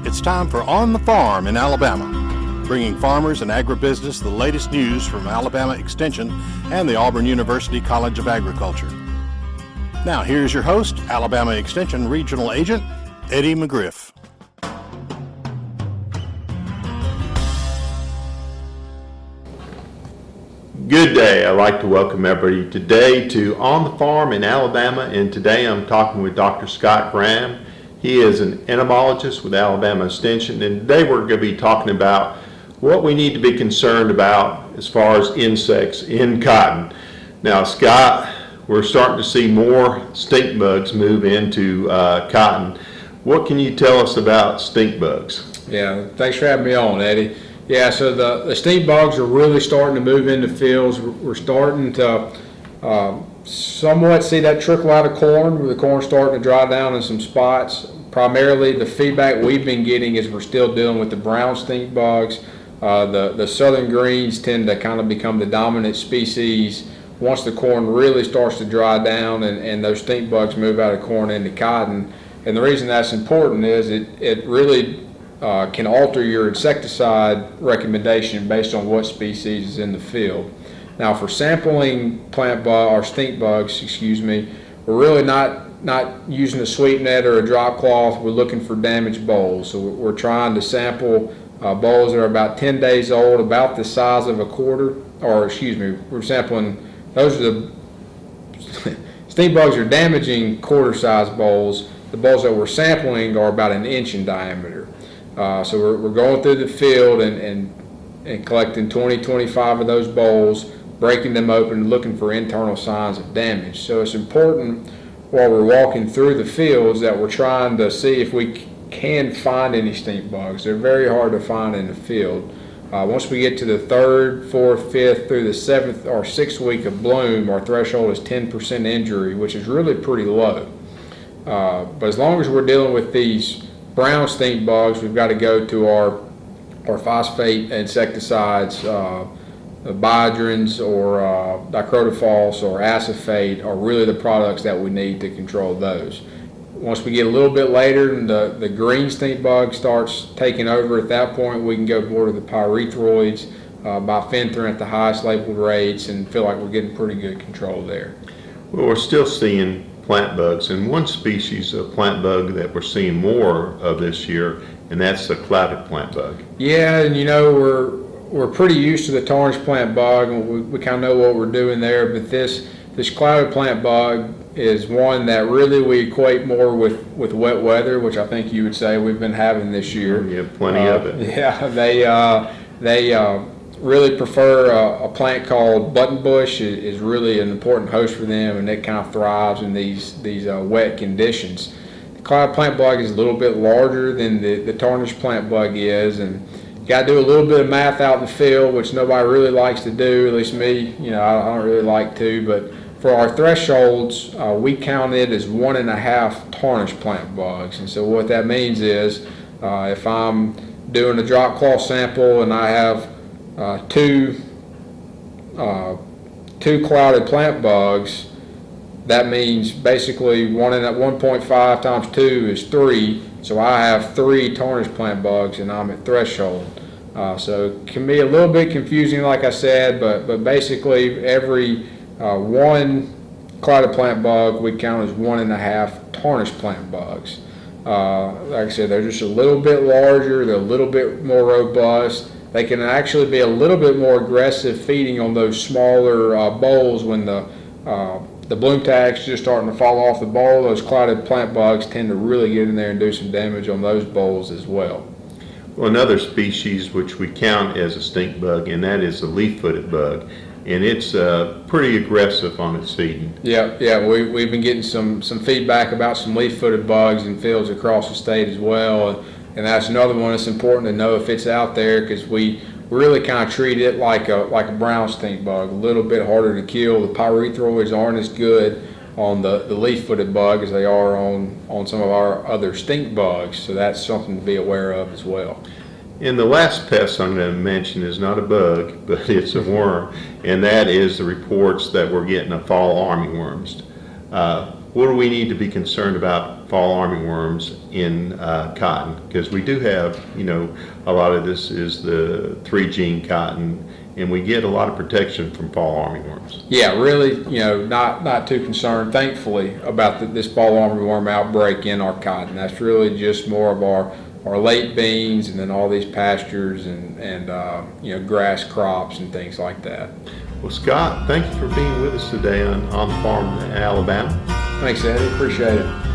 It's time for On the Farm in Alabama, bringing farmers and agribusiness the latest news from Alabama Extension and the Auburn University College of Agriculture. Now here's your host, Alabama Extension Regional Agent, Eddie McGriff. Good day. I'd like to welcome everybody today to On the Farm in Alabama, and today I'm talking with Dr. Scott Graham. He is an entomologist with Alabama Extension, and today we're going to be talking about what we need to be concerned about as far as insects in cotton. Now, Scott, we're starting to see more stink bugs move into cotton. What can you tell us about stink bugs? Yeah, thanks for having me on, Eddie. Yeah, so the stink bugs are really starting to move into fields. We're starting to somewhat see that trickle out of corn, where the corn's starting to dry down in some spots. Primarily, the feedback we've been getting is we're still dealing with the brown stink bugs. The southern greens tend to kind of become the dominant species once the corn really starts to dry down and those stink bugs move out of corn into cotton. And the reason that's important is it really can alter your insecticide recommendation based on what species is in the field. Now, for sampling stink bugs, we're really not using a sweep net or a drop cloth. We're looking for damaged bolls. So we're trying to sample bolls that are about 10 days old, about the size of a quarter, we're sampling, those are the, stink bugs are damaging quarter-sized bolls. The bolls that we're sampling are about an inch in diameter. So we're going through the field and collecting 25 of those bowls, breaking them open, looking for internal signs of damage. So it's important while we're walking through the fields that we're trying to see if we can find any stink bugs. They're very hard to find in the field. Once we get to the 3rd, 4th, 5th through the 7th or 6th week of bloom, our threshold is 10% injury, which is really pretty low. But as long as we're dealing with these brown stink bugs, we've got to go to our phosphate insecticides. Biodrins or dicrotofos or acephate are really the products that we need to control those. Once we get a little bit later and the green stink bug starts taking over, at that point we can go more to the pyrethroids, bifenthrin at the highest labeled rates, and feel like we're getting pretty good control there. Well, we're still seeing plant bugs, and one species of plant bug that we're seeing more of this year, and that's the clouded plant bug. Yeah, and we're pretty used to the tarnished plant bug, and we kind of know what we're doing there, but this clouded plant bug is one that really we equate more with wet weather, which I think you would say we've been having this year. We have plenty of it. Yeah, they really prefer a plant called buttonbush. Is really an important host for them, and it kind of thrives in these wet conditions. The clouded plant bug is a little bit larger than the tarnished plant bug is, and got to do a little bit of math out in the field, which nobody really likes to do, at least me. I don't really like to, but for our thresholds, we count it as 1.5 tarnished plant bugs. And so what that means is if I'm doing a drop cloth sample and I have two clouded plant bugs, that means basically 1.5 times 2 is 3. So I have 3 tarnished plant bugs and I'm at threshold. So it can be a little bit confusing, like I said, but basically every one clouded plant bug we count as 1.5 tarnished plant bugs. Like I said, they're just a little bit larger, they're a little bit more robust. They can actually be a little bit more aggressive feeding on those smaller bowls when the bloom tag's just starting to fall off the bowl. Those clouded plant bugs tend to really get in there and do some damage on those bowls as well. Well, another species which we count as a stink bug, and that is the leaf-footed bug, and it's pretty aggressive on its feeding. Yeah, we've been getting some feedback about some leaf-footed bugs in fields across the state as well, and that's another one that's important to know if it's out there, because we really kind of treat it like a brown stink bug, a little bit harder to kill. The pyrethroids aren't as good on the leaf-footed bug as they are on some of our other stink bugs, so that's something to be aware of as well. And the last pest I'm going to mention is not a bug, but it's a worm, and that is the reports that we're getting of fall armyworms. what do we need to be concerned about fall armyworms in cotton? Because we do have, a lot of this is the 3-gene cotton, and we get a lot of protection from fall armyworms. Yeah, really, not too concerned, thankfully, about this fall armyworm outbreak in our cotton. That's really just more of our late beans and then all these pastures and grass crops and things like that. Well, Scott, thank you for being with us today on the farm in Alabama. Thanks, Eddie. Appreciate it.